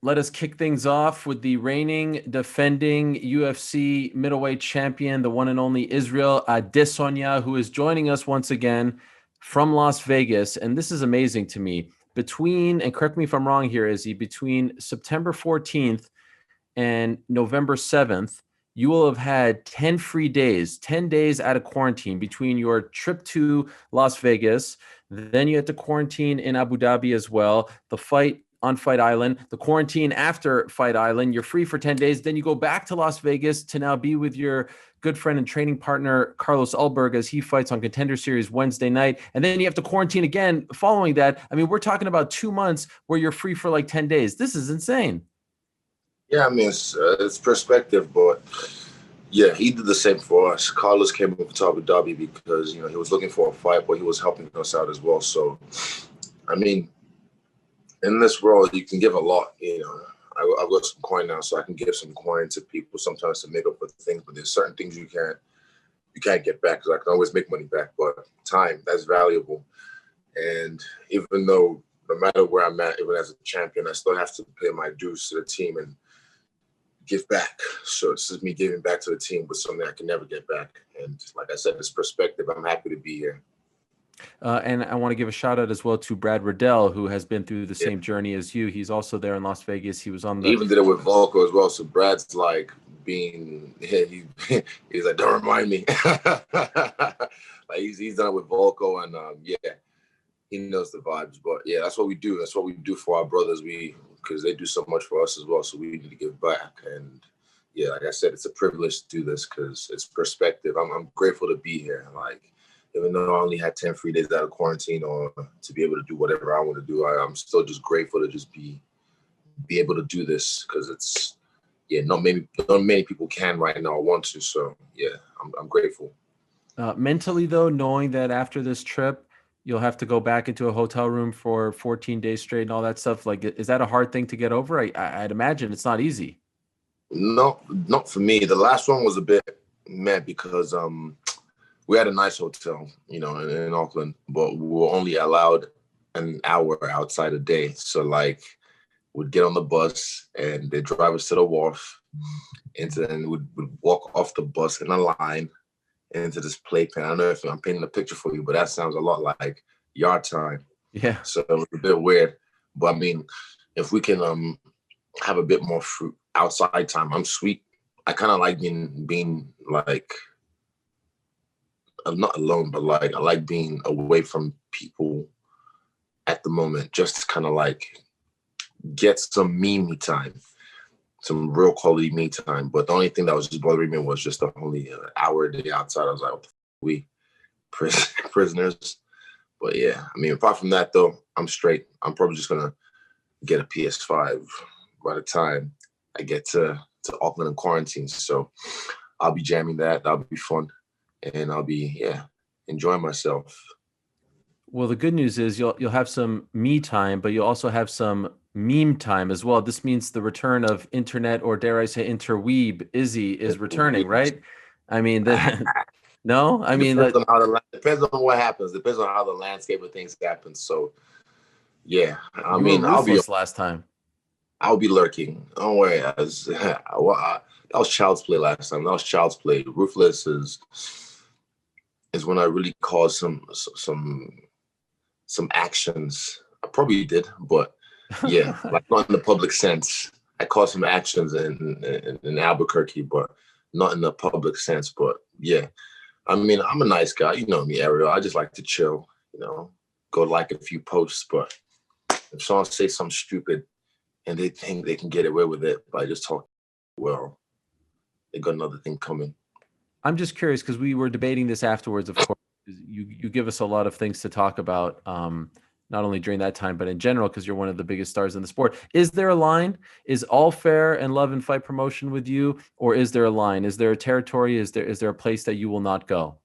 let us kick things off with the reigning, defending UFC middleweight champion, the one and only Israel Adesanya, who is joining us once again from Las Vegas. And this is amazing to me. And correct me if I'm wrong here, Izzy, between September 14th and November 7th, you will have had 10 free days, 10 days out of quarantine between your trip to Las Vegas. Then you had to quarantine in Abu Dhabi as well. The fight on Fight Island, the quarantine after Fight Island. You're free for 10 days. Then you go back to Las Vegas to now be with your good friend and training partner, Carlos Ulberg, as he fights on Contender Series Wednesday night. And then you have to quarantine again following that. I mean, we're talking about 2 months where you're free for like 10 days. This is insane. Yeah, I mean, it's perspective, but yeah, he did the same for us. Carlos came over to Abu Dhabi because, he was looking for a fight, but he was helping us out as well. So, I mean, in this world, you can give a lot. I've got some coin now, so I can give some coin to people sometimes to make up for things. But there's certain things you can't get back, because I can always make money back. But time, that's valuable. And even though, no matter where I'm at, even as a champion, I still have to pay my dues to the team and give back. So it's just me giving back to the team with something I can never get back. And like I said, this perspective, I'm happy to be here. And I want to give a shout out as well to Brad Riddell, who has been through the same journey as you. He's also there in Las Vegas. He was on the. He even did it with Volko as well. So Brad's like he's like, don't remind me. Like he's done it with Volko, and he knows the vibes. But yeah, that's what we do. That's what we do for our brothers. Because they do so much for us as well. So we need to give back. And yeah, like I said, it's a privilege to do this because it's perspective. I'm grateful to be here. Like, even though I only had 10 free days out of quarantine or to be able to do whatever I want to do, I'm still just grateful to just be able to do this, because it's, not many people can right now or want to. So yeah, I'm grateful. Mentally though, knowing that after this trip, you'll have to go back into a hotel room for 14 days straight and all that stuff. Like, is that a hard thing to get over? I'd imagine it's not easy. No, not for me. The last one was a bit mad because, we had a nice hotel, in Auckland, but we were only allowed an hour outside a day. So, like, we'd get on the bus and they'd drive us to the wharf, and we'd walk off the bus in a line into this playpen. I don't know if I'm painting a picture for you, but that sounds a lot like yard time. Yeah. So it was a bit weird. But, I mean, if we can have a bit more fruit outside time, I'm sweet. I kind of like being like, I'm not alone, but like I like being away from people at the moment, just to kind of like get some me time, some real quality me time. But the only thing that was just bothering me was just only an hour a day outside. I was like, what the f- we prisoners? But yeah, I mean, apart from that though, I'm straight. I'm probably just gonna get a PS5 by the time I get to Auckland and quarantine. So I'll be jamming that. That'll be fun. And I'll be, enjoying myself. Well, the good news is you'll have some me time, but you'll also have some meme time as well. This means the return of internet, or dare I say interweeb, Izzy is returning, right? I mean, no? I mean, depends on what happens. Depends on how the landscape of things happens. So, yeah. I mean, I'll be last time. I'll be lurking. Don't worry. That was child's play last time. That was child's play. Ruthless is when I really caused some actions. I probably did, but yeah, like not in the public sense. I caused some actions in Albuquerque, but not in the public sense. But yeah, I mean, I'm a nice guy. You know me, Ariel. I just like to chill, go like a few posts. But if someone says something stupid and they think they can get away with it by just talking, well, they got another thing coming. I'm just curious, because we were debating this afterwards, of course. You give us a lot of things to talk about, not only during that time, but in general, because you're one of the biggest stars in the sport. Is there a line? Is all fair and love and fight promotion with you? Or is there a line? Is there a territory? Is there a place that you will not go?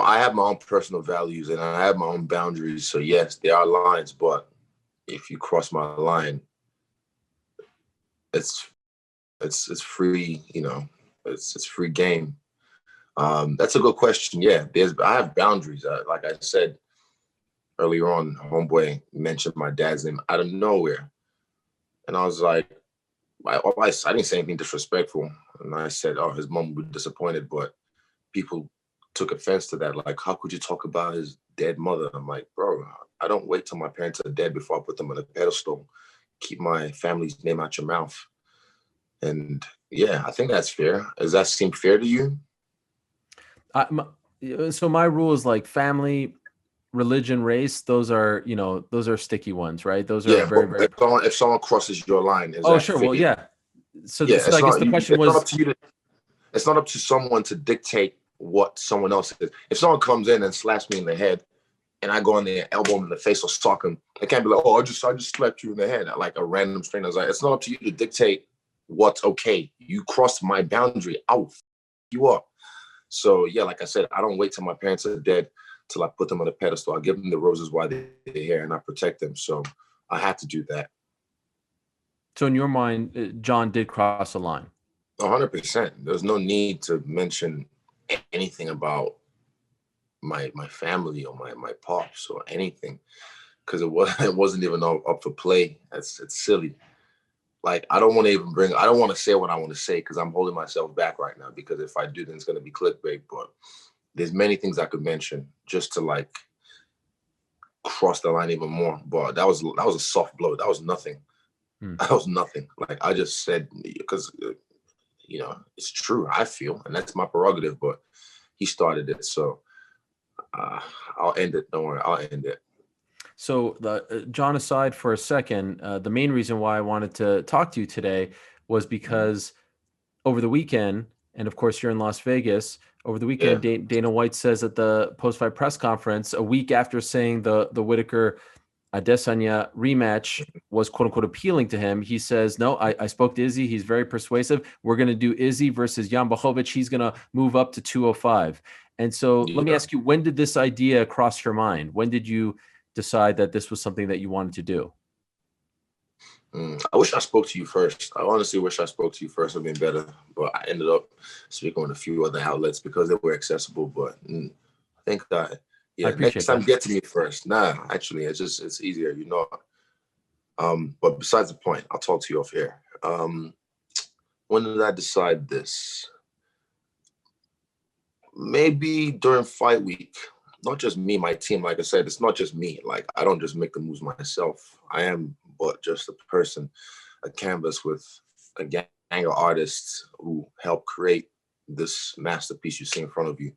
I have my own personal values and I have my own boundaries. So yes, there are lines, but if you cross my line, it's free, it's free game. That's a good question. Yeah, I have boundaries. Like I said, earlier on, homeboy mentioned my dad's name out of nowhere. And I was like, I didn't say anything disrespectful. And I said, oh, his mom would be disappointed, but people took offense to that. Like, how could you talk about his dead mother? I'm like, bro, I don't wait till my parents are dead before I put them on a pedestal. Keep my family's name out your mouth. And yeah, I think that's fair. Does that seem fair to you? So my rule is like family, religion, race. Those are, those are sticky ones, right? Those are Yeah, very, but very. if someone crosses your line, is Oh, that sure. fair? Well, yeah. So, Yeah, so I guess the question it's not was, up to you to. It's not up to someone to dictate what someone else is. If someone comes in and slaps me in the head, and I go in there, elbow him in the face or sock him, I can't be like, oh, I just slapped you in the head, like a random stranger. It's like, it's not up to you to dictate what's okay. You crossed my boundary. I'll f you up. So yeah, like I said, I don't wait till my parents are dead till I put them on a pedestal. I give them the roses while they're here, and I protect them. So I had to do that. so in your mind, Jon did cross the line. 100%. There's no need to mention anything about my family or my pops or anything, because it wasn't even up for play. It's silly. Like, I don't want to say what I want to say because I'm holding myself back right now, because if I do, then it's going to be clickbait. But there's many things I could mention just to like cross the line even more. But that was a soft blow. That was nothing. That was nothing. Like, I just said, because it's true. I feel, and that's my prerogative. But he started it, so I'll end it. Don't worry, I'll end it. So, Jon, aside for a second, the main reason why I wanted to talk to you today was because over the weekend, and of course you're in Las Vegas, over the weekend, Yeah. Dana White says at the post-fight press conference, a week after saying the Whitaker Adesanya rematch was quote unquote appealing to him, he says, no, I spoke to Izzy. He's very persuasive. We're going to do Izzy versus Jan Blachowicz. He's going to move up to 205. And so let me ask you, when did this idea cross your mind? When did you decide that this was something that you wanted to do? I wish I spoke to you first. I honestly wish I spoke to you first. It would have been better. But I ended up speaking with a few other outlets because they were accessible. But I think that, I yeah, appreciate next time that. get to me first. Nah, actually, it's easier, But besides the point, I'll talk to you off air. When did I decide this? Maybe during fight week. Not just me, my team. Like I said, it's not just me. Like, I don't just make the moves myself. I am but just a person, a canvas with a gang of artists who help create this masterpiece you see in front of you.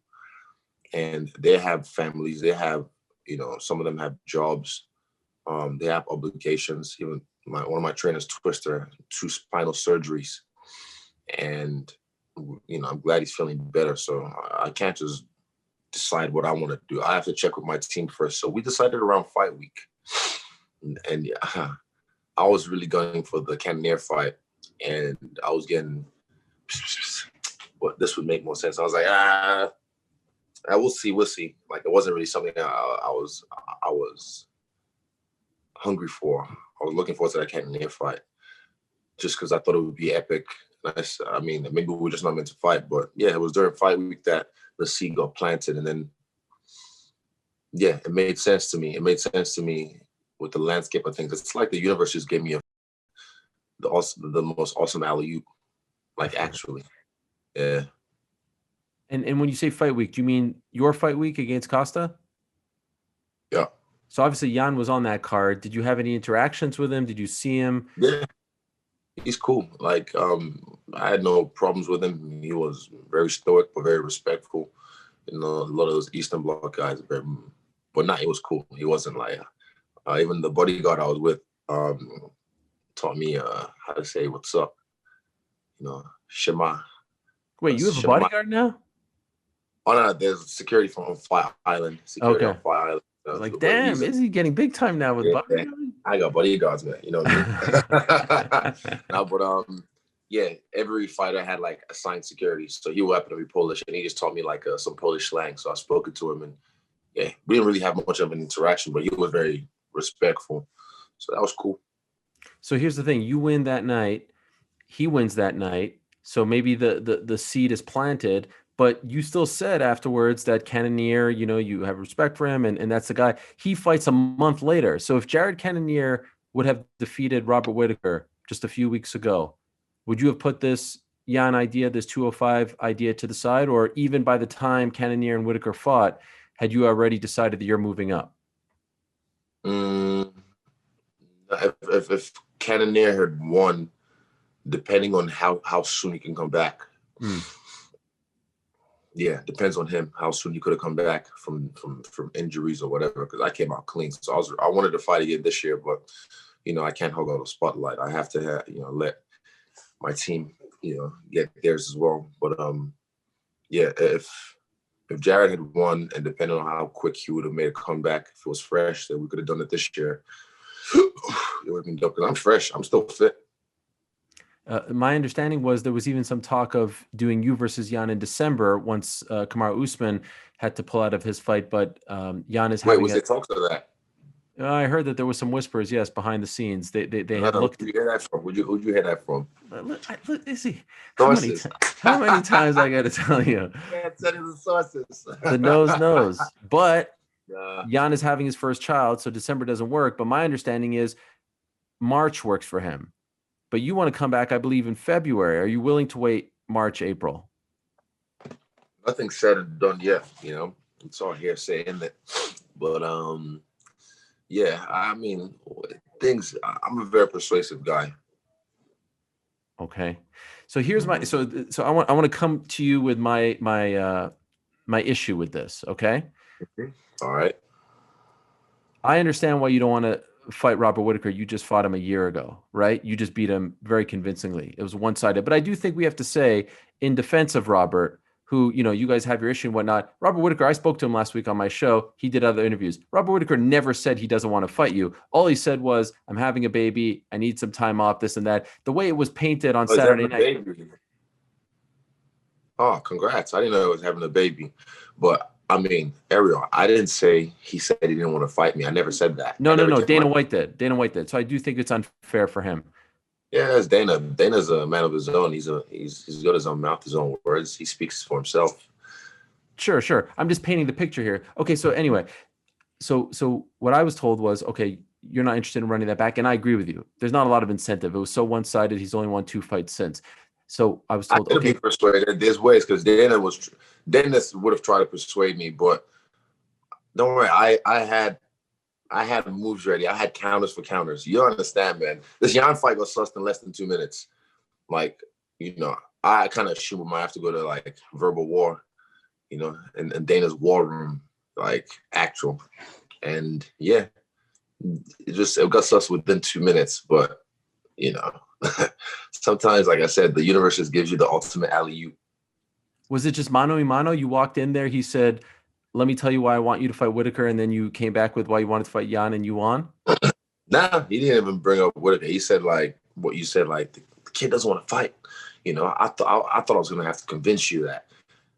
And they have families. They have, some of them have jobs. They have obligations. Even one of my trainers, Twister, 2 spinal surgeries. And, I'm glad he's feeling better. So I can't just decide what I want to do. I have to check with my team first. So we decided around fight week. And yeah, I was really going for the Cannonier fight. And I was getting, but this would make more sense. I was like, we'll see. Like, it wasn't really something I was hungry for. I was looking forward to that Cannonier fight just because I thought it would be epic. I mean, maybe we were just not meant to fight, but yeah, it was during fight week that the seed got planted, and then yeah, it made sense to me. It made sense to me with the landscape of things. It's like the universe just gave me the most awesome alley-oop, like, actually. Yeah. And when you say fight week, do you mean your fight week against Costa? Yeah. So obviously Jan was on that card. Did you have any interactions with him? Did you see him? Yeah. He's cool. Like, I had no problems with him. He was very stoic but very respectful. A lot of those Eastern Bloc guys are very, but not. It was cool. He wasn't like, even the bodyguard I was with taught me how to say what's up. Shema. Wait, you have a Shema. bodyguard now? Oh no, there's security from Fire Island. Security on Fire Island. I was like, damn, is he getting big time now with bodyguard? I got bodyguards, man. You know what I mean? No, but yeah, every fighter had like assigned security. So he happened to be Polish, and he just taught me like some Polish slang. So I spoke to him, and yeah, we didn't really have much of an interaction, but he was very respectful. So that was cool. So here's the thing: you win that night, he wins that night. So maybe the seed is planted. but you still said afterwards that Cannonier, you have respect for him, and that's the guy. He fights a month later. So if Jared Cannonier would have defeated Robert Whittaker just a few weeks ago, would you have put this Jan idea, this 205 idea to the side? Or even by the time Cannonier and Whittaker fought, had you already decided that you're moving up? If Cannonier had won, depending on how soon he can come back. Yeah, depends on him how soon he could have come back from injuries or whatever. Because I came out clean, so I wanted to fight again this year, but I can't hog on the spotlight. I have to have let my team get theirs as well. But yeah, if Jared had won, and depending on how quick he would have made a comeback, if it was fresh, then we could have done it this year. It would have been dope. Because I'm fresh. I'm still fit. My understanding was there was even some talk of doing you versus Jan in December once Kamaru Usman had to pull out of his fight, but Jan is having. Wait, was there talks of that? I heard that there was some whispers, yes, behind the scenes. They had looked. Who'd you hear that from? Who'd you hear that from? See, how many times I got to tell you? Can't tell you the sources. The nose knows. But Jan is having his first child, so December doesn't work. But my understanding is March works for him. But you want to come back, I believe, in February. Are you willing to wait March, April? Nothing's said and done yet. It's all hearsay in it. But yeah, I mean, I'm a very persuasive guy. Okay, so here's my so I want to come to you with my issue with this. Okay. All right. I understand why you don't want to fight Robert Whittaker. You just fought him a year ago, right? You just beat him very convincingly. It was one-sided. But I do think we have to say, in defense of Robert, who, you guys have your issue and whatnot, Robert Whittaker, I spoke to him last week on my show. He did other interviews. Robert Whittaker never said he doesn't want to fight you. All he said was, I'm having a baby. I need some time off, this and that. The way it was painted on Saturday night. Oh, congrats. I didn't know he was having a baby. But I mean, Ariel, I didn't say he said he didn't want to fight me. I never said that. No. Dana White did. Dana White did. So I do think it's unfair for him. Yeah, that's Dana. Dana's a man of his own. He's got his own mouth, his own words. He speaks for himself. Sure. I'm just painting the picture here. Okay, so anyway, so what I was told was, okay, you're not interested in running that back, and I agree with you. There's not a lot of incentive. It was so one-sided. He's only won 2 fights since. So I was told, I could be persuaded. There's ways, because Dana would have tried to persuade me, but don't worry. I had moves ready. I had counters for counters. You understand, man? This Jan fight was sussed in less than 2 minutes. Like, I kind of assume we might have to go to like verbal war, and Dana's war room, like actual. And yeah, it got sussed within 2 minutes, but sometimes, like I said, the universe just gives you the ultimate alley-oop. Was it just mano a mano? You walked in there, he said, let me tell you why I want you to fight Whittaker, and then you came back with why you wanted to fight Jan, and you won? Nah, he didn't even bring up Whittaker. He said, like, what you said, like, the kid doesn't want to fight. I thought I was going to have to convince you that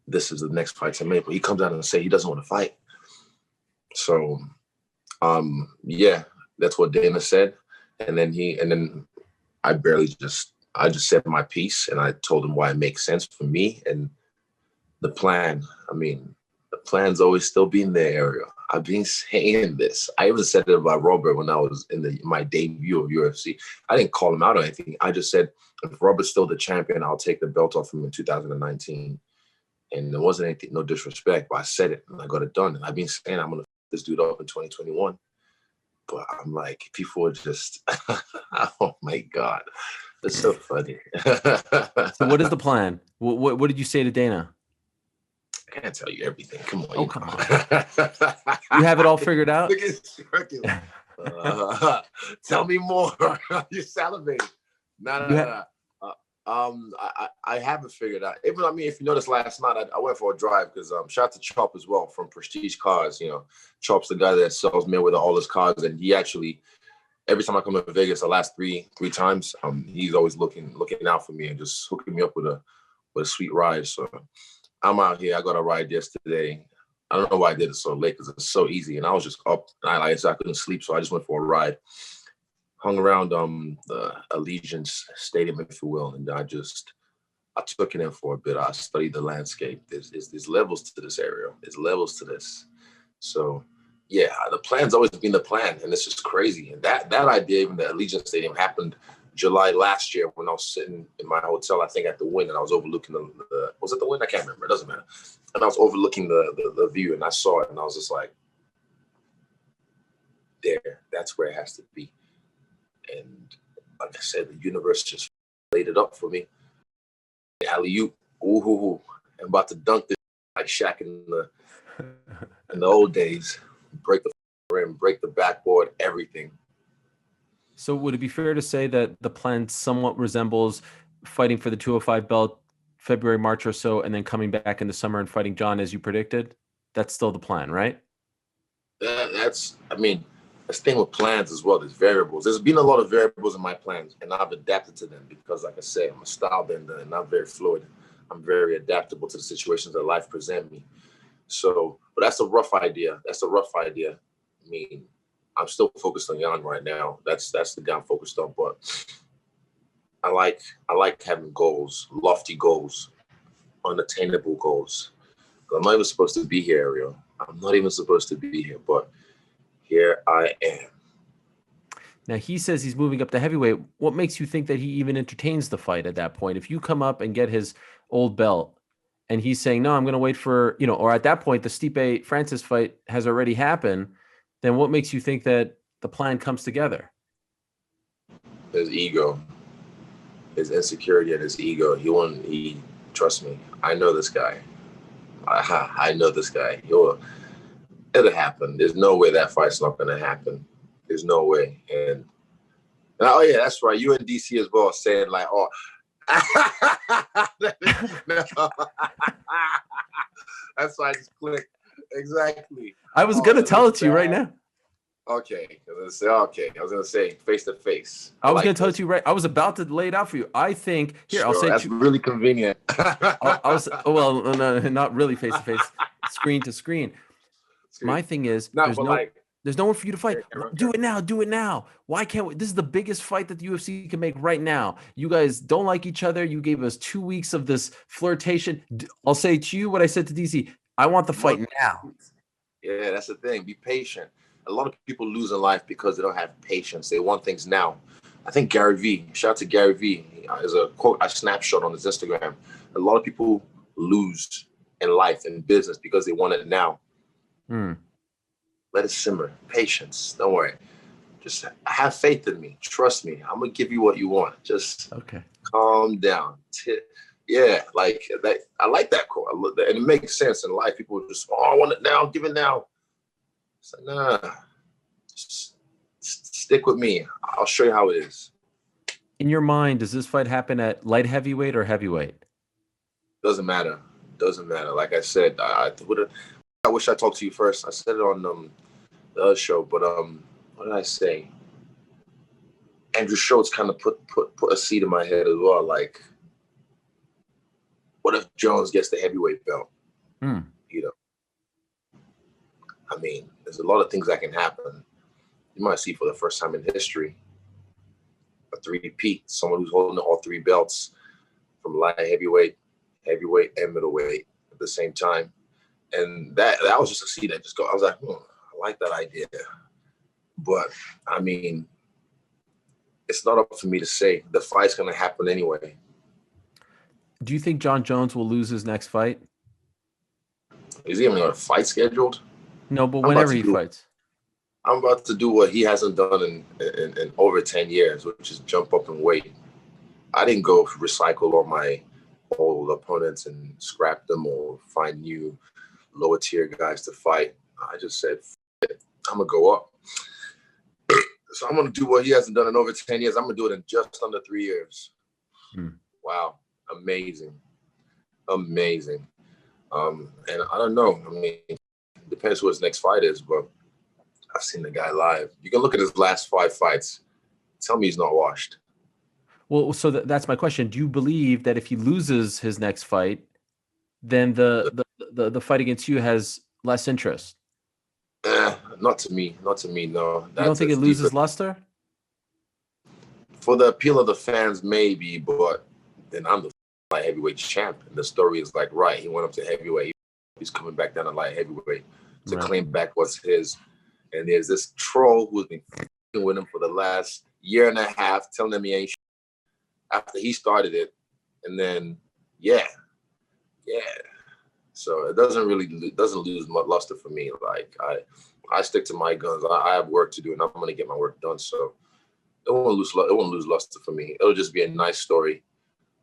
this is the next fight to make, but he comes out and say he doesn't want to fight. So, yeah, that's what Dana said. And then I just said my piece, and I told him why it makes sense for me and the plan. I mean, the plan's always still been there, Ariel. I've been saying this. I even said it about Robert when I was in my debut of UFC. I didn't call him out or anything. I just said, if Robert's still the champion, I'll take the belt off him in 2019. And there wasn't anything, no disrespect, but I said it and I got it done. And I've been saying I'm going to this dude up in 2021. But I'm like, people are just, oh my God. It's so funny. So what is the plan? What did you say to Dana? I can't tell you everything. Come on. Oh, come on. You have it all figured out? Tell me more. You're salivating. No. I haven't figured out. Even, if you noticed last night, I went for a drive because shout out to Chop as well from Prestige Cars. Chop's the guy that sells me with all his cars, and he actually, every time I come to Vegas, the last three times, he's always looking out for me and just hooking me up with a sweet ride. So I'm out here. I got a ride yesterday. I don't know why I did it so late because it's so easy, and I was just up. And I couldn't sleep, so I just went for a ride. Hung around the Allegiance Stadium, if you will, and I just I took it in for a bit. I studied the landscape. There's levels to this, Ariel. There's levels to this. So, yeah, the plan's always been the plan, and it's just crazy. And that idea, even the Allegiant Stadium, happened July last year when I was sitting in my hotel, I think at the Wynn, and I was overlooking the was it the Wynn? I can't remember. It doesn't matter. And I was overlooking the view, and I saw it, and I was just like, there, that's where it has to be. And like I said, the universe just laid it up for me. Alley-oop, ooh, I'm about to dunk this like Shaq in the old days. Break the rim, break the backboard, everything. So would it be fair to say that the plan somewhat resembles fighting for the 205 belt February, March or so, and then coming back in the summer and fighting Jon as you predicted? That's still the plan, right? That's the thing with plans as well. There's variables. There's been a lot of variables in my plans, and I've adapted to them because, like I say, I'm a style bender and I'm very fluid. I'm very adaptable to the situations that life present me. So, but that's a rough idea. I mean, I'm still focused on Jan right now. That's the guy I'm focused on. But I like having goals, lofty goals, unattainable goals. I'm not even supposed to be here, Ariel. I'm not even supposed to be here, but here I am. Now, he says he's moving up to heavyweight. What makes you think that he even entertains the fight at that point? If you come up and get his old belt and he's saying, no, I'm going to wait for, or at that point, the Stipe Francis fight has already happened, then what makes you think that the plan comes together? His ego, his insecurity and his ego. Trust me, I know this guy. I know this guy. It'll happen. There's no way that fight's not going to happen. There's no way. And oh yeah, that's right. You in DC as well, saying like, oh, that's why I just clicked. Exactly. I was going to tell it to you right now. Okay. I was going to say face to face. I was going to tell it to you right. I was about to lay it out for you. I think here, sure, I'll say that's really convenient. Well, no, not really face to face, screen to screen. My thing is, there's no one for you to fight. Okay. Do it now. Why can't we? This is the biggest fight that the UFC can make right now. You guys don't like each other. You gave us 2 weeks of this flirtation. I'll say to you what I said to DC. I want the fight now. Yeah, that's the thing. Be patient. A lot of people lose in life because they don't have patience. They want things now. I think Gary Vee, shout out to Gary Vee. There's a quote I snapshot on his Instagram. A lot of people lose in life, in business, because they want it now. Let it simmer. Patience. Don't worry. Just have faith in me. Trust me. I'm gonna give you what you want. Just calm down. Yeah, like that. I like that quote. I love that, and it makes sense in life. People just, I want it now. Give it now. It's like, nah. Just stick with me. I'll show you how it is. In your mind, does this fight happen at light heavyweight or heavyweight? Doesn't matter. Like I said, I wish I talked to you first. I said it on the other show, but what did I say? Andrew Schultz kind of put a seed in my head as well. Like, what if Jones gets the heavyweight belt? I mean, there's a lot of things that can happen. You might see for the first time in history a three-peat, someone who's holding all three belts from light heavyweight, and middleweight at the same time. And that was just a seed that just go. I was like, I like that idea. But I mean, it's not up for me to say. The fight's going to happen anyway. Do you think Jon Jones will lose his next fight? Is he even got a fight scheduled? No, but whenever he fights. I'm about to do what he hasn't done in over 10 years, which is jump up and weight. I didn't go recycle all my old opponents and scrap them or find new lower tier guys to fight. I just said, I'm going to go up. So I'm going to do what he hasn't done in over 10 years. I'm going to do it in just under 3 years. Wow. Amazing. And I don't know. I mean, it depends who his next fight is, but I've seen the guy live. You can look at his last 5 fights. Tell me he's not washed. Well, so that's my question. Do you believe that if he loses his next fight, then the fight against you has less interest? Not to me. No. You don't think it loses luster? For the appeal of the fans, maybe, but then I'm the light heavyweight champ. And the story is like, right, he went up to heavyweight. He's coming back down to light heavyweight to claim back what's his. And there's this troll who's been with him for the last year and a half, telling him he ain't shit after he started it. And then, yeah. So it doesn't lose much luster for me. Like I stick to my guns. I have work to do, and I'm going to get my work done. So it won't lose luster for me. It'll just be a nice story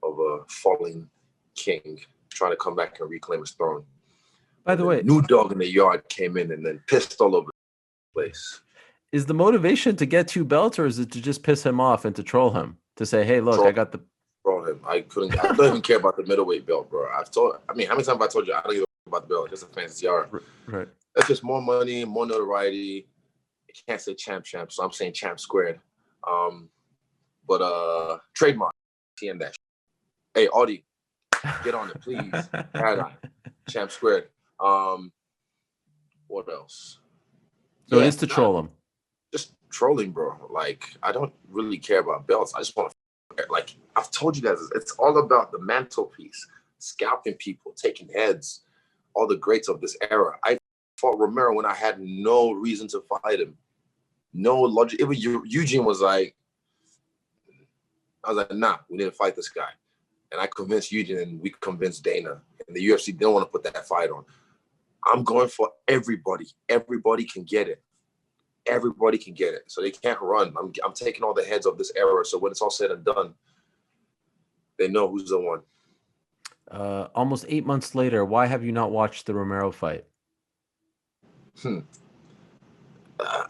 of a falling king trying to come back and reclaim his throne. By the way, new dog in the yard came in and then pissed all over the place. Is the motivation to get 2 belts, or is it to just piss him off and to troll him? To say, hey, look, I got the... Troll him. I don't even care about the middleweight belt, bro. How many times have I told you I don't even care about the belt? It's just a fancy yard. Right. That's just more money, more notoriety. I can't say champ, so I'm saying champ squared. But trademark, TM that. Hey, Audi, get on it, please. Paradigm, champ squared. What else? So it is to troll him. Just trolling, bro. Like, I don't really care about belts. I just want to, like, I've told you guys, it's all about the mantelpiece, scalping people, taking heads, all the greats of this era. I fought Romero when I had no reason to fight him. No logic. Even Eugene was like, I was like, nah, we need to fight this guy. And I convinced Eugene and we convinced Dana. And the UFC didn't want to put that fight on. I'm going for everybody. Everybody can get it. Everybody can get it. So they can't run. I'm taking all the heads of this era. So when it's all said and done, they know who's the one. Almost 8 months later, why have you not watched the Romero fight?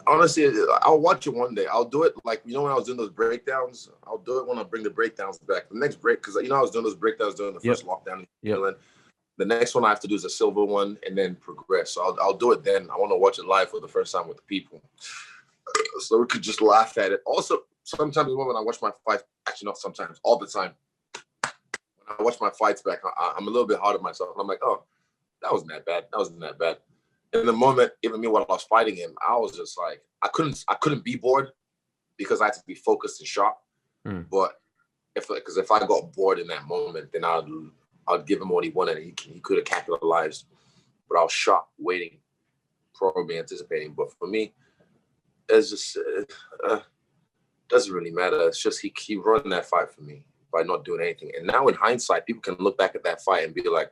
Honestly, I'll watch it one day. I'll do it like, when I was doing those breakdowns, I'll do it when I bring the breakdowns back. The next break, because I was doing those breakdowns during the first lockdown in New Zealand. The next one I have to do is a silver one and then progress. So I'll do it then. I want to watch it live for the first time with the people. So we could just laugh at it. Also, sometimes when I watch my fights, actually not sometimes, all the time, when I watch my fights back, I'm a little bit hard on myself. And I'm like, oh, that wasn't that bad. That wasn't that bad. In the moment, even me when I was fighting him, I was just like, I couldn't be bored because I had to be focused and sharp. But if I got bored in that moment, then I'd give him what he wanted. He could have capitalized, but I was sharp, waiting, probably anticipating. But for me, it's just doesn't really matter. It's just he run that fight for me by not doing anything. And now in hindsight, people can look back at that fight and be like,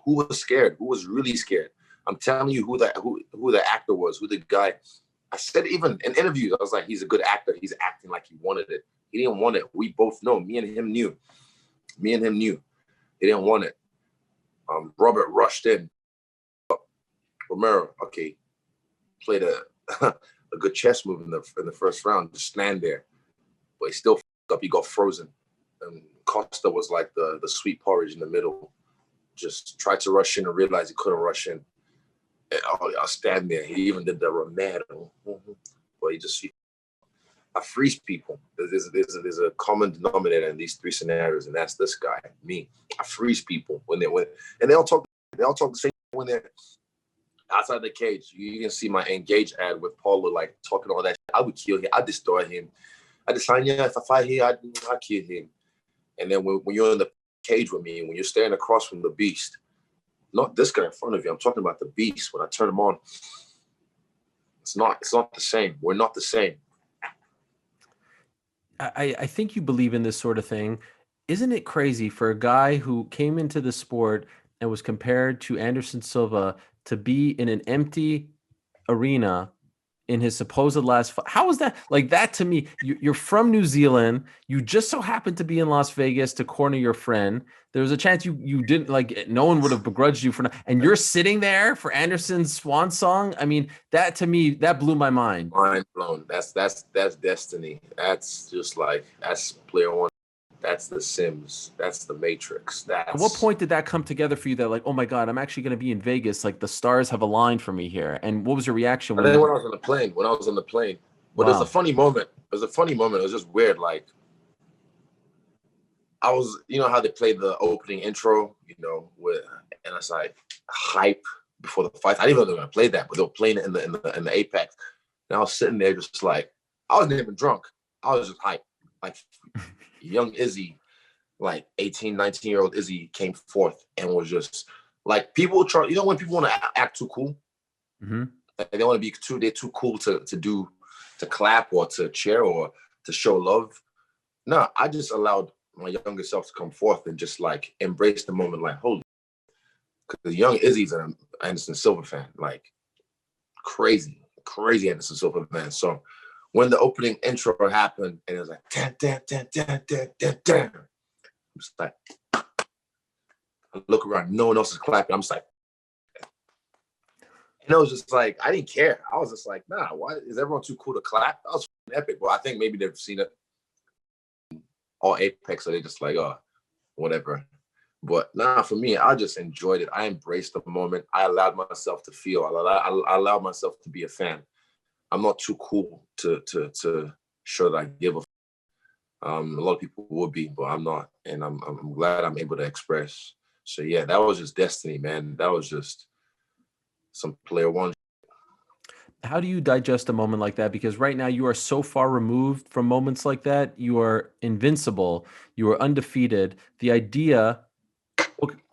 who was scared? Who was really scared? I'm telling you who the actor was, who the guy. I said even in interviews, I was like, he's a good actor. He's acting like he wanted it. He didn't want it. We both know. Me and him knew. He didn't want it. Robert rushed in. Romero, okay, played a good chess move in the first round. Just stand there, but he still up. He got frozen. And Costa was like the sweet porridge in the middle. Just tried to rush in and realized he couldn't rush in. And I'll stand there. He even did the Romero, but I freeze people. There's a common denominator in these 3 scenarios, and that's this guy, me. I freeze people and they all talk the same when they're outside the cage. You can see my Engage ad with Paulo like talking all that. I would kill him. I'd destroy him. Adesanya, if I fight here, I'd kill him. And then when you're in the cage with me, when you're standing across from the beast, not this guy in front of you, I'm talking about the beast. When I turn him on, it's not the same. We're not the same. I think you believe in this sort of thing. Isn't it crazy for a guy who came into the sport and was compared to Anderson Silva to be in an empty arena in his supposed last fight? How is that? Like, that to me, you're from New Zealand. You just so happened to be in Las Vegas to corner your friend. There was a chance you didn't, like, no one would have begrudged you for, and you're sitting there for Anderson's swan song. I mean, that to me, that blew my mind. Mind blown. That's destiny. That's just like, that's player one. That's the Sims. That's the Matrix. At what point did that come together for you that, like, oh my God, I'm actually going to be in Vegas. Like, the stars have aligned for me here. And what was your reaction? When I was on the plane. But wow. It was a funny moment. It was just weird. Like, I was, you know how they played the opening intro, and it's like hype before the fight. I didn't even know they were going to play that, but they were playing it in the Apex. And I was sitting there just like, I wasn't even drunk. I was just hype. Like, young Izzy, like 18, 19-year-old Izzy came forth and was just like, people try, when people want to act too cool, like they want to be they're too cool to clap or to cheer or to show love. No, I just allowed my younger self to come forth and just like embrace the moment, like, holy, because young Izzy's an Anderson Silva fan, like crazy Anderson Silva fan. So when the opening intro happened and it was like, damn, damn, damn, damn, damn, damn, damn, I'm just like, I look around, no one else is clapping. I'm just like, and it was just like, I didn't care. I was just like, nah, why is everyone too cool to clap? That was epic. Well, I think maybe they've seen it all Apex, so they just like, oh, whatever. But nah, for me, I just enjoyed it. I embraced the moment. I allowed myself to feel. I allowed myself to be a fan. I'm not too cool to show that I give a. A lot of people would be, but I'm not, and I'm glad I'm able to express. So yeah, that was just destiny, man. That was just some player one. How do you digest a moment like that? Because right now you are so far removed from moments like that. You are invincible. You are undefeated. The idea,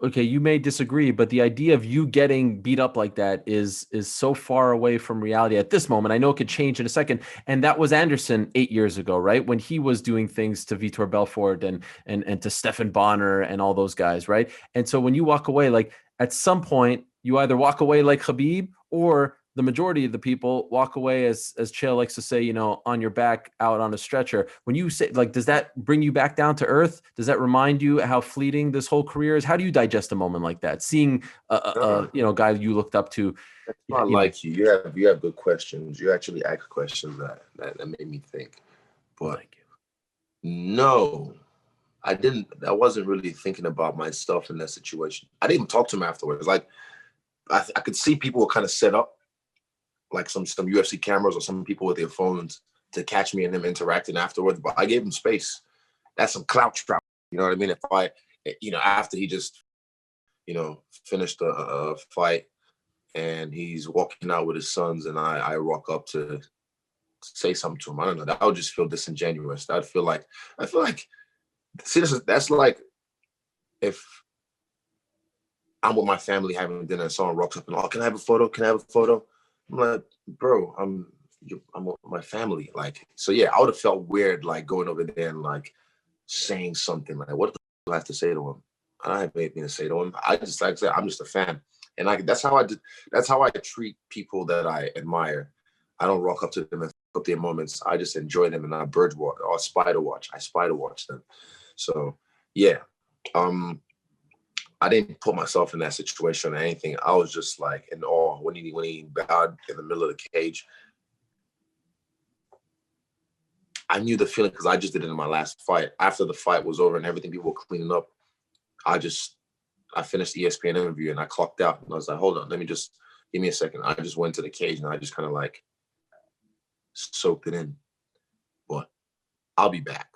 okay, you may disagree, but the idea of you getting beat up like that is so far away from reality at this moment. I know it could change in a second. And that was Anderson 8 years ago, right? When he was doing things to Vitor Belfort and to Stephan Bonner and all those guys, right? And so when you walk away, like at some point, you either walk away like Khabib, or the majority of the people walk away, as Chael likes to say, on your back out on a stretcher. When you say, like, does that bring you back down to earth? Does that remind you how fleeting this whole career is? How do you digest a moment like that? Seeing a guy you looked up to. That's not like you. You have good questions. You actually ask questions that made me think. But Thank you. No, I didn't. I wasn't really thinking about myself in that situation. I didn't even talk to him afterwards. Like I could see people were kind of set up, like some UFC cameras or some people with their phones to catch me and them interacting afterwards. But I gave him space. That's some clout trap. You know what I mean? If I, after he just, finished a fight and he's walking out with his sons and I walk up to say something to him, I don't know. That would just feel disingenuous. I feel like, see, that's like if I'm with my family having dinner and someone walks up and, oh, can I have a photo? Can I have a photo? I'm like, bro, I'm with my family. Like, so yeah, I would have felt weird, like going over there and like saying something like, what do I have to say to him? I don't have anything to say to him. I just, like I said, I'm just a fan. And that's how I treat people that I admire. I don't rock up to them and up their moments. I just enjoy them and I bird watch or spider watch. I spider watch them. So yeah. I didn't put myself in that situation or anything. I was just like in awe when he bowed in the middle of the cage. I knew the feeling because I just did it in my last fight. After the fight was over and everything, people were cleaning up. I finished the ESPN interview and I clocked out and I was like, hold on, let me just give me a second. I just went to the cage and I just kind of like soaked it in. But I'll be back.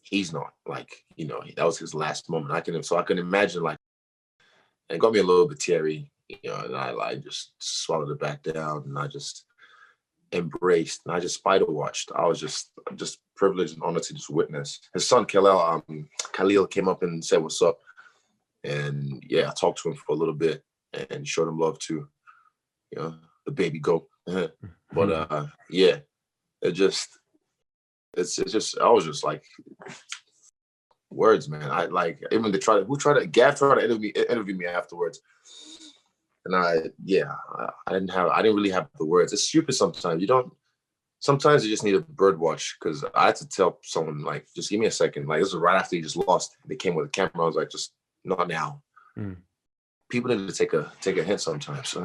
He's not, like, that was his last moment. I can imagine, like, and it got me a little bit teary, and I just swallowed it back down and I just embraced and I just spider watched. I was just privileged and honored to just witness. His son Khalil came up and said what's up, and yeah, I talked to him for a little bit and showed him love too. The baby goat. But yeah, it's just I was just like, words, man. I like, even Gav tried to interview me afterwards. And I didn't really have the words. It's stupid sometimes. Sometimes you just need a bird watch, because I had to tell someone, like, just give me a second. Like, this was right after he just lost. They came with a camera. I was like, just not now. People need to take a hint sometimes.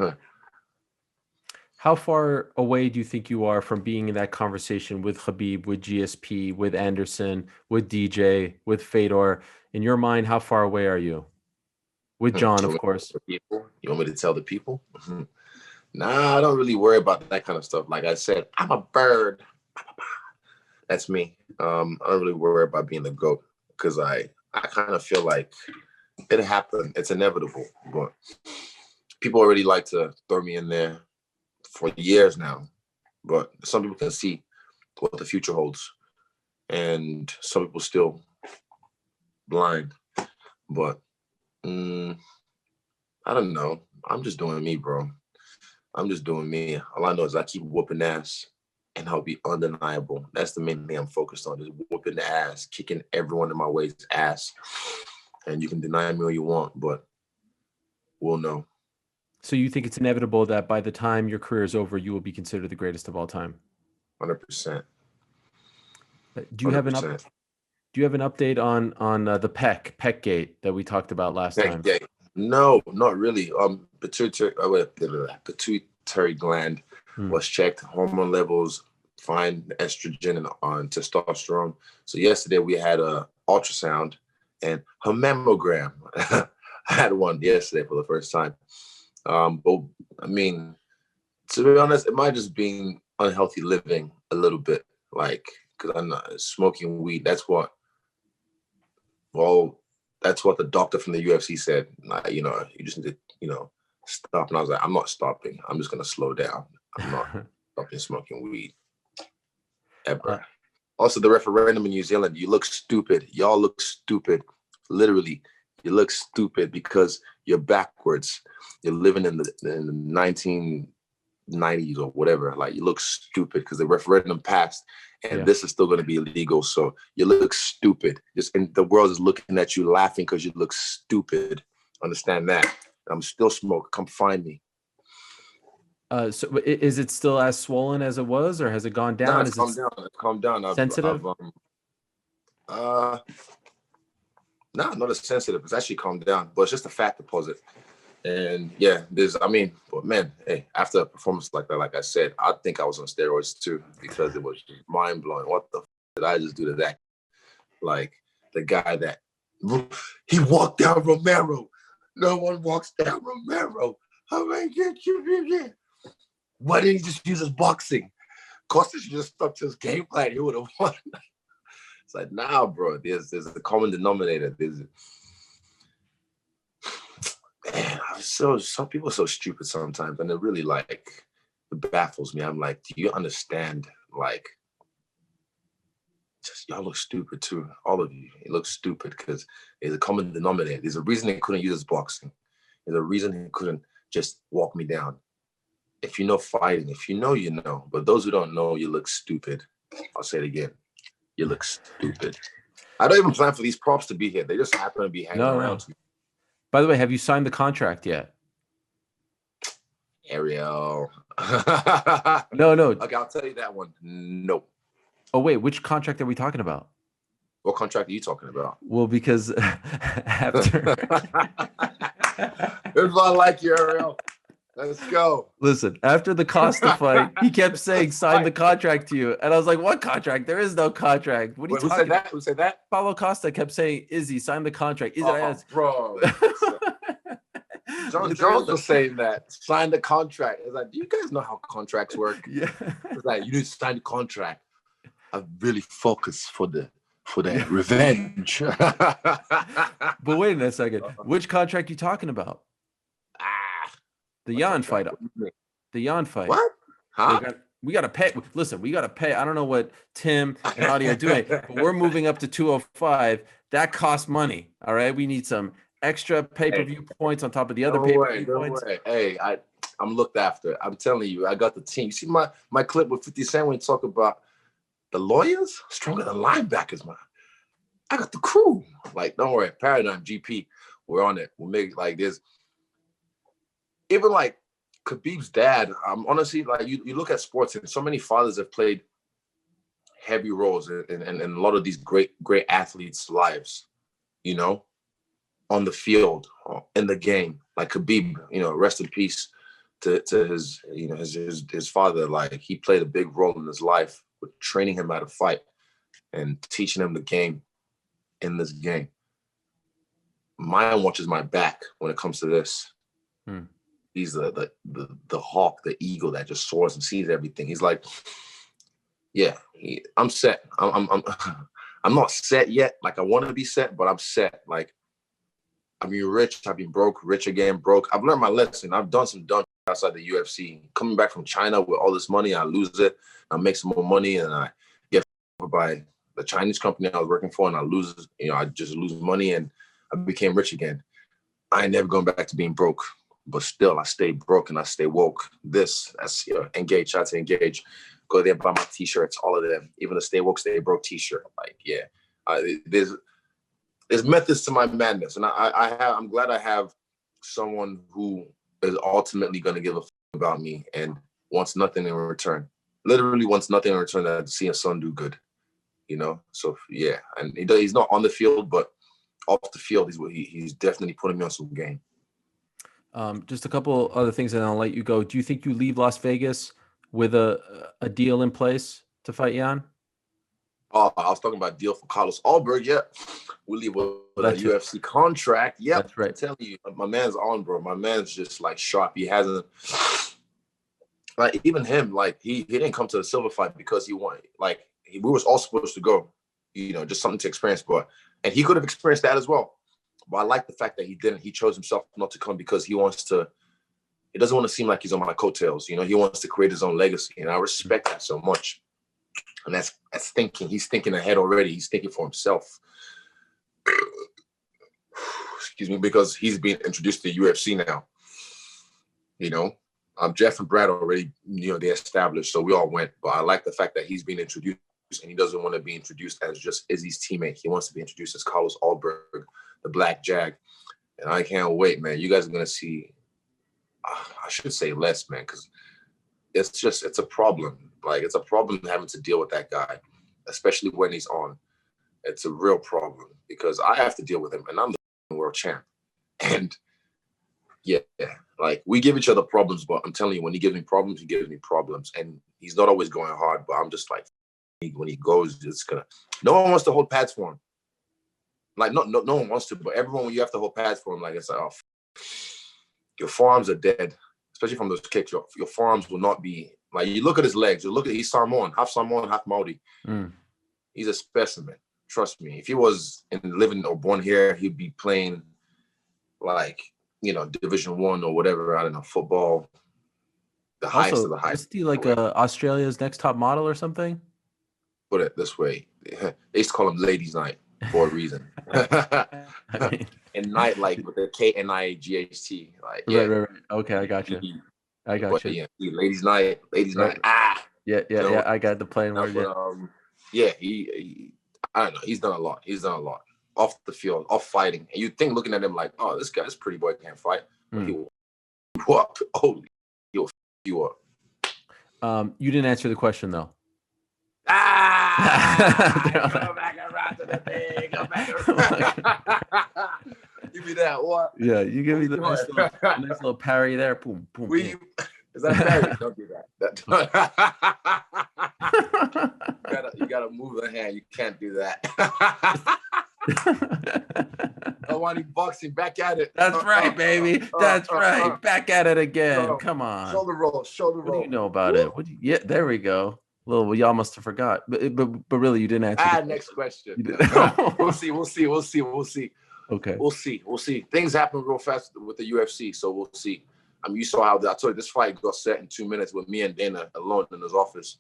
How far away do you think you are from being in that conversation with Khabib, with GSP, with Anderson, with DJ, with Fedor? In your mind, how far away are you? With Jon, of course. You want me to tell the people? Nah, I don't really worry about that kind of stuff. Like I said, I'm a bird. That's me. I don't really worry about being the GOAT, because I kind of feel like it'll happen. It's inevitable. But people already like to throw me in there for years now. But some people can see what the future holds. And some people still blind. But I don't know. I'm just doing me, bro. I'm just doing me. All I know is I keep whooping ass, and I'll be undeniable. That's the main thing I'm focused on, is whooping the ass, kicking everyone in my way's ass. And you can deny me all you want, but we'll know. So you think it's inevitable that by the time your career is over, you will be considered the greatest of all time? 100%. Do you have an update on the Peck Gate that we talked about last time? Yeah. No, not really. Pituitary gland was checked, hormone levels fine, estrogen and on testosterone. So yesterday we had a ultrasound and her mammogram. I had one yesterday for the first time. But I mean, to be honest, it might just be unhealthy living a little bit, like, because I'm not smoking weed. That's what the doctor from the UFC said. Like, you just need to, stop. And I was like, I'm not stopping. I'm just gonna slow down. I'm not stopping smoking weed ever. Also, the referendum in New Zealand, you look stupid. Y'all look stupid. Literally, you look stupid because you're backwards. You're living in the 1990s or whatever. Like, you look stupid because the referendum passed and this is still going to be illegal. So you look stupid. And the world is looking at you laughing because you look stupid. Understand that. I'm still smoking. Come find me. So is it still as swollen as it was, or has it gone down? No, it's calmed down. Sensitive? No, not as sensitive. It's actually calmed down, but it's just a fat deposit. And yeah, but man, hey, after a performance like that, like I said, I think I was on steroids too, because it was mind blowing. What the did I just do to that? Like, the guy that he walked down Romero. No one walks down Romero. I'm like, yeah. Why didn't he just use his boxing? Costa should just stuck to his game plan. He would have won. It's like, nah, bro. There's a common denominator. Man, some people are so stupid sometimes, and it really it baffles me. I'm like, do you understand? Like, just y'all look stupid too. All of you look stupid because there's a common denominator. There's a reason he couldn't use his boxing. There's a reason he couldn't just walk me down. If you know fighting, if you know, you know. But those who don't know, you look stupid. I'll say it again. You look stupid. I don't even plan for these props to be here. They just happen to be hanging around. No. By the way, have you signed the contract yet? Ariel. No. Okay, I'll tell you that one. No. Oh, wait. Which contract are we talking about? What contract are you talking about? Well, because after... Here's what I like you, Ariel. Let's go. Listen, after the Costa fight, he kept saying, sign the contract to you. And I was like, what contract? There is no contract. What are you talking about? Who said that? Paulo Costa kept saying, Izzy, sign the contract. Bro. Jon Jones was saying that. Sign the contract. It's like, do you guys know how contracts work? Yeah. It's like, you need to sign the contract. I really focus for the revenge. But wait a second. Which contract are you talking about? The Jan fight. The Jan fight. What? Huh? We got to pay. Listen, we got to pay. I don't know what Tim and Adi are doing, but we're moving up to 205. That costs money. All right. We need some extra pay-per-view points on top of the other pay-per-view points. Hey, I'm looked after. I'm telling you, I got the team. You see my clip with 50 Cent when he talk about the lawyers stronger than linebackers, man. I got the crew. Like, don't worry. Paradigm GP. We're on it. We'll make like this. Even like Khabib's dad, honestly, like you look at sports and so many fathers have played heavy roles in a lot of these great athletes' lives, on the field, in the game. Like Khabib, rest in peace to his father. Like, he played a big role in his life with training him how to fight and teaching him the game in this game. Mine watches my back when it comes to this. He's the hawk, the eagle that just soars and sees everything. He's like, yeah, I'm set. I'm not set yet. Like, I want to be set, but I'm set. Like, I've been rich. I've been broke. Rich again, broke. I've learned my lesson. I've done some dumb outside the UFC. Coming back from China with all this money, I lose it. I make some more money, and I get by the Chinese company I was working for, and I just lose money, and I became rich again. I ain't never going back to being broke, but still I stay broke and I stay woke. That's Engage, shout out to Engage. Go there, buy my t-shirts, all of them, even the Stay Woke, Stay Broke t-shirt. Like, yeah, there's methods to my madness, and I'm glad I have someone who is ultimately going to give a fuck about me and wants nothing in return. Literally wants nothing in return than to see his son do good. So yeah, and he's not on the field, but off the field, he's definitely putting me on some game. Just a couple other things, and I'll let you go. Do you think you leave Las Vegas with a deal in place to fight Jan? Oh, I was talking about deal for Carlos Alberg. Yeah, we leave with a UFC contract. Yep, that's right. I'm telling you, my man's on, bro. My man's just like sharp. He hasn't, like, even him, like he didn't come to the silver fight because he wanted, like, we was all supposed to go, just something to experience, and he could have experienced that as well. But I like the fact that he didn't. He chose himself not to come because he doesn't want to seem like he's on my coattails. He wants to create his own legacy, and I respect that so much. And that's thinking. He's thinking ahead already. He's thinking for himself. Excuse me, because he's being introduced to the UFC now. Jeff and Brad already, they established, so we all went. But I like the fact that he's being introduced, and he doesn't want to be introduced as just Izzy's teammate. He wants to be introduced as Carlos Alberg, the Black Jag. And I can't wait, man. You guys are going to see, I should say less, man, because it's a problem. Like, it's a problem having to deal with that guy, especially when he's on. It's a real problem because I have to deal with him, and I'm the world champ. And yeah, like, we give each other problems, but I'm telling you, when he gives me problems, he gives me problems. And he's not always going hard, but I'm just like, when he goes, no one wants to hold pads for him. Like, no one wants to, but everyone, when you have to hold pads for him, like, it's like, oh, your forearms are dead, especially from those kicks. Your forearms will not be, like, you look at his legs, he's Samoan, half Maori. He's a specimen. Trust me. If he was living or born here, he'd be playing, like, Division I or whatever, I don't know, football, the highest of the highest. Is he like Australia's Next Top Model or something? Put it this way. They used to call him Ladies Night for a reason. And night, like, with the KNIGHT. Like, yeah. Right. Okay, I got you. Yeah, Ladies Night. Right. Yeah. I got the plain word. He I don't know. He's done a lot off the field, off fighting. And you'd think, looking at him, like, oh, this guy's pretty boy can't fight. But he will up. Holy, he'll f you up. You didn't answer the question though. Go back around to the thing. Go back around. Give me that. What? Yeah, you give me the nice little parry there. Boom, boom. Is that parry? Don't do that. You gotta move the hand. You can't do that. Helwani boxing, back at it. That's right, baby. That's right. Back at it again. Come on. Shoulder roll. What do you know about it? Yeah, there we go. Well, y'all must have forgot. But really, you didn't answer. Next question. We'll see. Okay. We'll see. Things happen real fast with the UFC, so we'll see. You saw how I told you this fight got set in 2 minutes with me and Dana alone in his office.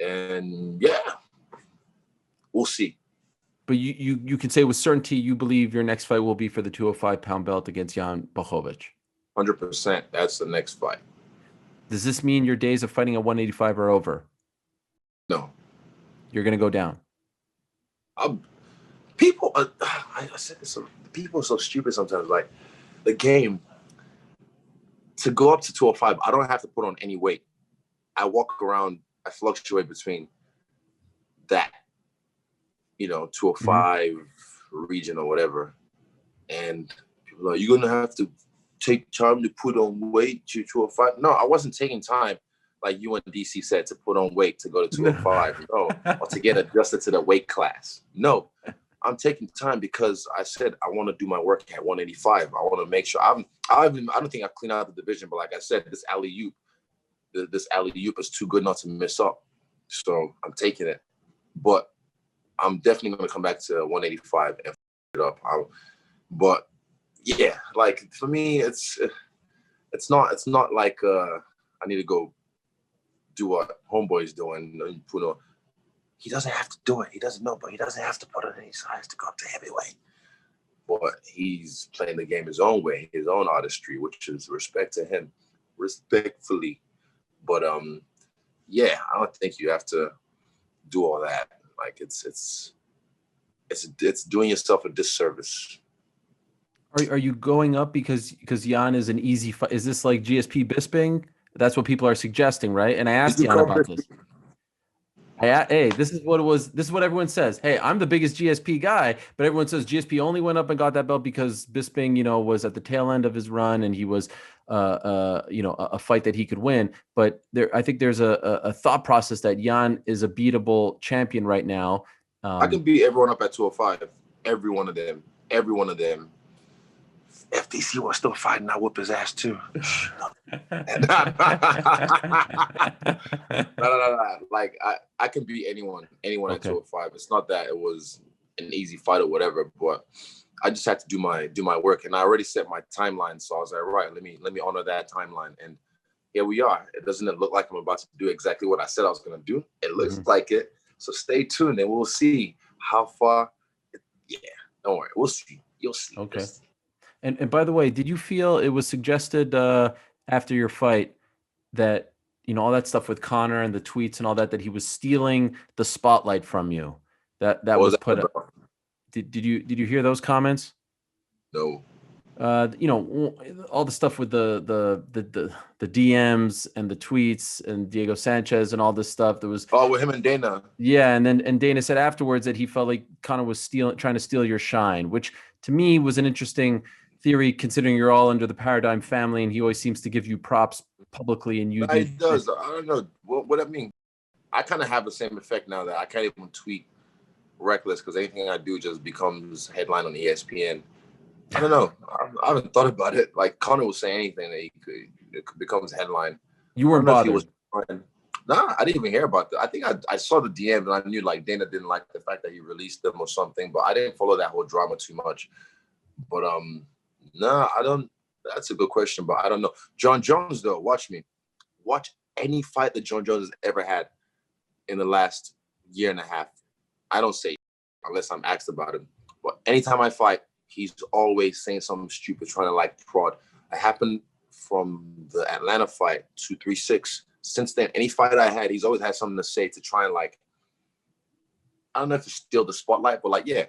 And yeah, we'll see. But you can say with certainty you believe your next fight will be for the 205-pound belt against Jan Blachowicz. 100%. That's the next fight. Does this mean your days of fighting at 185 are over? No. You're going to go down? People, I said this, people are so stupid sometimes. Like, the game, to go up to 205, I don't have to put on any weight. I walk around, I fluctuate between that, 205 region or whatever. And people are like, you're going to have to take time to put on weight to 205. No, I wasn't taking time, like you and DC said, to put on weight to go to 205. No, or to get adjusted to the weight class. No, I'm taking time because I said I want to do my work at 185. I want to make sure I don't think I clean out the division, but like I said, this alley-oop is too good not to miss up. So I'm taking it. But I'm definitely going to come back to 185 and it up. But yeah, like, for me, it's not like I need to go do what Homeboy's doing. he doesn't have to do it. He doesn't know, but he doesn't have to put it in. He has to go up to heavyweight. But he's playing the game his own way, his own artistry, which is respect to him, respectfully. But yeah, I don't think you have to do all that. Like it's doing yourself a disservice. Are you going up because Jan is an easy fight? Is this like GSP Bisping? That's what people are suggesting, right? And I asked Jan about this. Hey, this is what it was. This is what everyone says. Hey, I'm the biggest GSP guy, but everyone says GSP only went up and got that belt because Bisping, was at the tail end of his run and he was, a fight that he could win. But I think there's a thought process that Jan is a beatable champion right now. I can beat everyone up at 205. Every one of them. Every one of them. FTC was still fighting. I whip his ass too. No. Like I can beat anyone at 205. It's not that it was an easy fight or whatever, but I just had to do my work, and I already set my timeline. So I was like, right, let me honor that timeline, and here we are. It doesn't look like I'm about to do exactly what I said I was going to do. It looks like it. So stay tuned, and we'll see how far. Yeah, don't worry, we'll see. You'll see. Okay. And by the way, did you feel it was suggested after your fight that, all that stuff with Conor and the tweets and all that he was stealing the spotlight from you? That was put up. Did you hear those comments? No. All the stuff with the DMs and the tweets and Diego Sanchez and all this stuff. There was with him and Dana. Yeah, and Dana said afterwards that he felt like Conor was trying to steal your shine, which to me was an interesting theory, considering you're all under the Paradigm family, and he always seems to give you props publicly. And you He does. I don't know what I mean. I kind of have the same effect now that I can't even tweet reckless because anything I do just becomes headline on ESPN. I don't know. I haven't thought about it. Like Conor was saying anything that it becomes headline. You weren't bothered. Nah, I didn't even hear about that. I think I saw the DM and I knew like Dana didn't like the fact that he released them or something, but I didn't follow that whole drama too much. But nah, I don't. That's a good question, but I don't know. Jon Jones though, watch any fight that Jon Jones has ever had in the last year and a half. I don't say unless I'm asked about him, but anytime I fight, he's always saying something stupid, trying to like prod. It happened from the Atlanta fight 236. Since then, any fight I had, he's always had something to say to try and like, I don't know if to steal the spotlight, but like, yeah,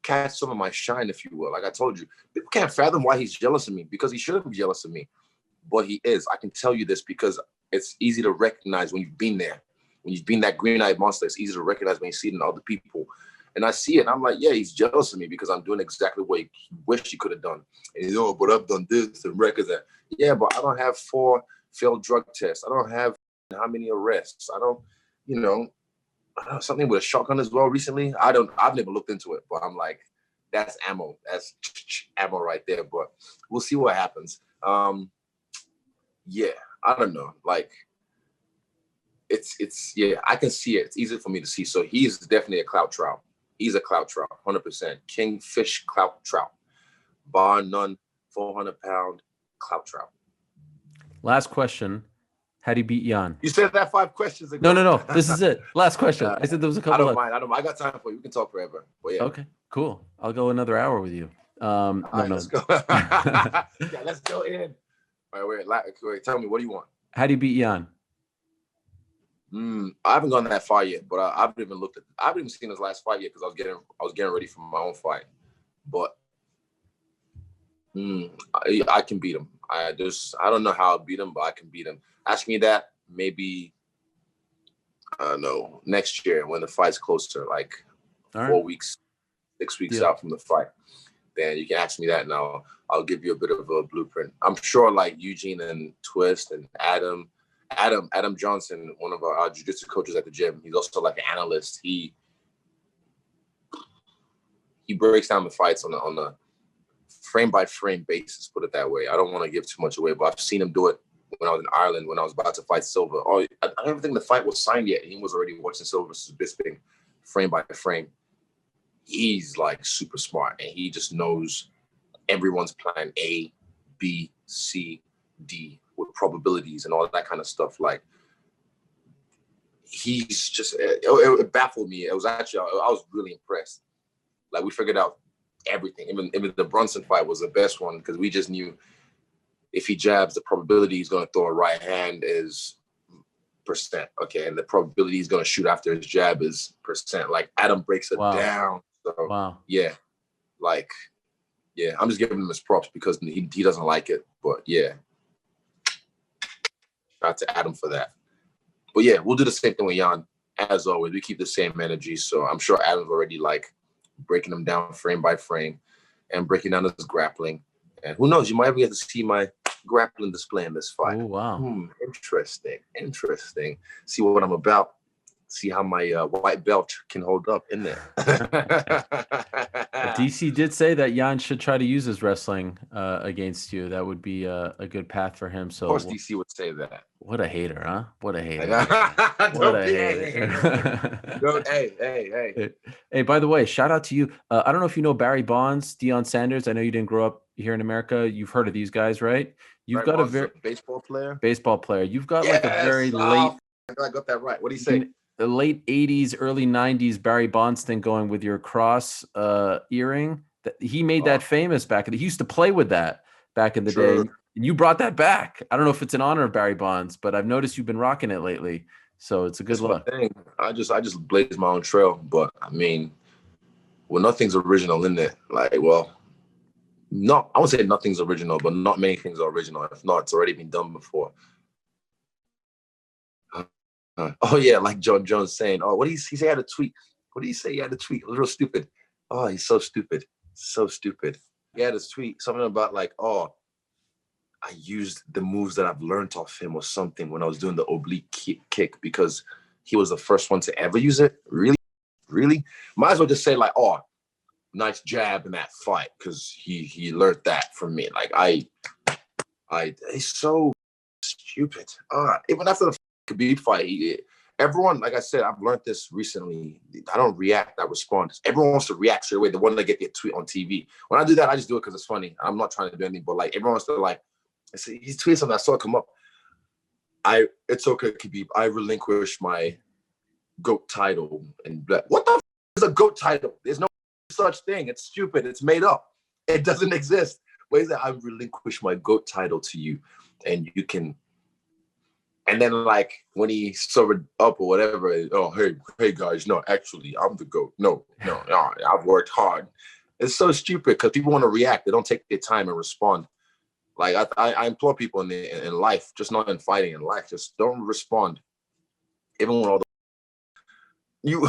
catch some of my shine, if you will. Like I told you, people can't fathom why he's jealous of me because he shouldn't be jealous of me, but he is. I can tell you this because it's easy to recognize when you've been there. When you've been that green-eyed monster, it's easy to recognize when you see it in other people. And I see it, and I'm like, yeah, he's jealous of me because I'm doing exactly what he wished he could have done. And he's, but I've done this and records that. Yeah, but I don't have 4 failed drug tests. I don't have how many arrests. I don't, something with a shotgun as well recently. I've never looked into it, but I'm like, that's ammo. That's ammo right there. But we'll see what happens. Yeah, I don't know. Like, it's yeah, I can see it. It's easy for me to see. So he's definitely a clout trout. He's a clout trout, 100%. Kingfish clout trout. Bar none, 400-pound clout trout. Last question. How do you beat Jan? You said that 5 questions ago. No. This is it. Last question. I said there was a couple. I don't mind. I got time for you. We can talk forever. But yeah. Okay, cool. I'll go another hour with you. Let's go. Yeah, let's go in. All right, wait. Tell me, what do you want? How do you beat Jan? I haven't gone that far yet, but I haven't even seen his last fight yet because I was getting ready for my own fight. But I can beat him. I don't know how I'll beat him, but I can beat him. Ask me that maybe I don't know, next year when the fight's closer, like 4 weeks, 6 weeks out from the fight. Then you can ask me that and I'll give you a bit of a blueprint. I'm sure like Eugene and Twist and Adam Johnson, one of our jiu-jitsu coaches at the gym, he's also like an analyst. He breaks down the fights on a frame by frame basis, put it that way. I don't want to give too much away, but I've seen him do it when I was in Ireland when I was about to fight Silva. I don't even think the fight was signed yet. He was already watching Silva versus Bisping frame by frame. He's like super smart and he just knows everyone's plan A, B, C, D with probabilities and all that kind of stuff. Like he's just it baffled me. It was actually I was really impressed. Like, we figured out everything. Even the Brunson fight was the best one because we just knew if he jabs, the probability he's going to throw a right hand is percent. Okay, and the probability he's going to shoot after his jab is percent. Like, Adam breaks it down. So yeah, like, yeah, I'm just giving him his props because he doesn't like it. But yeah, shout out to Adam for that. But yeah, we'll do the same thing with Jan. As always, we keep the same energy. So I'm sure Adam's already like breaking him down frame by frame and breaking down his grappling. And who knows, you might be able to see my grappling display in this fight. Oh, wow. Interesting. See what I'm about. See how my white belt can hold up in there. DC did say that Jan should try to use his wrestling against you. That would be a good path for him. So, of course, DC would say that. What a hater, huh? What a hater. What a hater. Hey, by the way, shout out to you. I don't know if you know Barry Bonds, Deion Sanders. I know you didn't grow up here in America. You've heard of these guys, right? You've got a very baseball player. You've got like a very late. I got that right. What do you say? The late 80s, early 90s Barry Bonds thing going with your cross earring. He made that famous back in the. He used to play with that back in the day. And you brought that back. I don't know if it's in honor of Barry Bonds, but I've noticed you've been rocking it lately. So it's a good look. I just blazed my own trail, but I mean, well, nothing's original in there. Like, well, I would say nothing's original, but not many things are original. If not, it's already been done before. Oh yeah, like Jon Jones saying, "Oh, what did he say? He had a tweet. What did he say? He had a tweet. It was real stupid. Oh, he's so stupid, so stupid. He had a tweet, something about like, oh, I used the moves that I've learned off him or something when I was doing the oblique kick because he was the first one to ever use it. Really? Might as well just say like, oh, nice jab in that fight because he learned that from me. Like he's so stupid. Even after the Khabib fight, everyone, like I said, I've learned this recently. I don't react, I respond. Everyone wants to react straight away. The one that get their tweet on TV. When I do that, I just do it because it's funny. I'm not trying to do anything, but like everyone wants to like, he tweeted something, I saw it come up. It's okay, Khabib. I relinquish my GOAT title. And what the is a GOAT title? There's no such thing. It's stupid. It's made up. It doesn't exist. Where is that? I relinquish my GOAT title to you, and you can. And then, like, when he sobered up or whatever, oh, hey, guys, no, actually, I'm the GOAT. No, I've worked hard. It's so stupid because people want to react. They don't take their time and respond. Like, I implore people in life, just not in fighting, in life, just don't respond. Even when all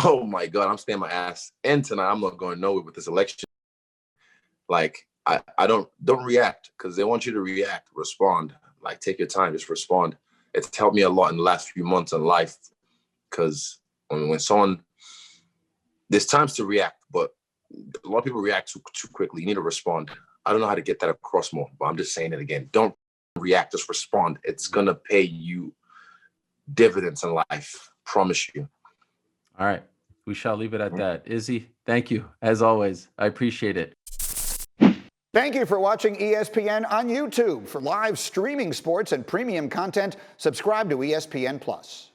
oh my God, I'm staying my ass in tonight. I'm not going nowhere with this election. Like, I don't react because they want you to react, respond. Like, take your time, just respond. It's helped me a lot in the last few months in life because when someone, there's times to react, but a lot of people react too quickly. You need to respond. I don't know how to get that across more, but I'm just saying it again. Don't react, just respond. It's going to pay you dividends in life. Promise you. All right. We shall leave it at that. Izzy, thank you. As always, I appreciate it. Thank you for watching ESPN on YouTube. For live streaming sports and premium content, subscribe to ESPN+.